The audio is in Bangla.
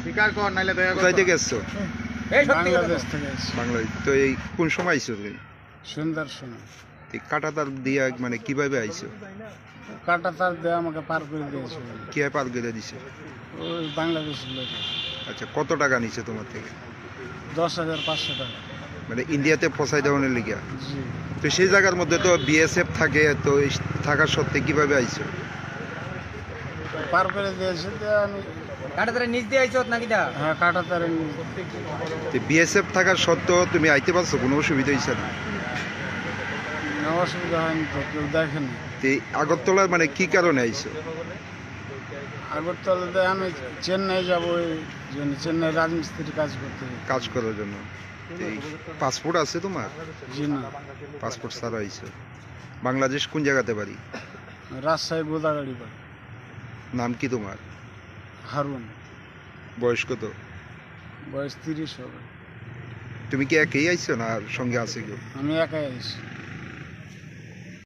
স্বীকার কর নাইলে দয়া কর। কোথায় থেকে এসছো? বাংলাদেশ থেকে এসেছি। বাংলাদেশ। তো এই কোন সময় আইছো তুমি? সন্ধ্যার সময় এই কাঁটাতার দিয়া মানে কিভাবে আইছো? কাটা তার দিয়ে আমাকে পার করে দিয়েছে কি পার করে দিছে? ওই বাংলাদেশের লোক। আচ্ছা, কত টাকা নিছে তোমার থেকে? 10,500 টাকা। মানে ইন্ডিয়াতে ফসাই দেওয়ানের লিগা? জি। তো সেই জায়গার মধ্যে তো বিএসএফ থাকে, তো এই থাকার সত্ত্বে কিভাবে আইছো? পার করে দিয়েছে তো আমি। কাটাতারে নিচ দিয়ে আইছো নাকি দা? হ্যাঁ, কাটা তারে তো বিএসএফ থাকার সত্ত্বেও তুমি আইতে পারছো, কোনো অসুবিধা হয়েছে না? অসুবিধা হয়নি তো, কেউ দেখেনি। তো এই আগরতলার মানে কি কারণে আইছো? আগরতলাতে আমি চেন্নাই যাবো, এই জন্য চেন্নাই রাজমিস্ত্রির কাজ করতে। কাজ করার জন্য। তো এই পাসপোর্ট আছে তোমার? জি না, পাসপোর্ট ছাড়া আইছো। বাংলাদেশ কোন জায়গাতে বাড়ি? রাজশাহী বোদাগাড়ি পাই। নাম কি তোমার? হারুন। বয়স কত? বয়স 30 হবে। তুমি কি একাই আইছো না আর সঙ্গে আছে কেউ? আমি একাই আইছি।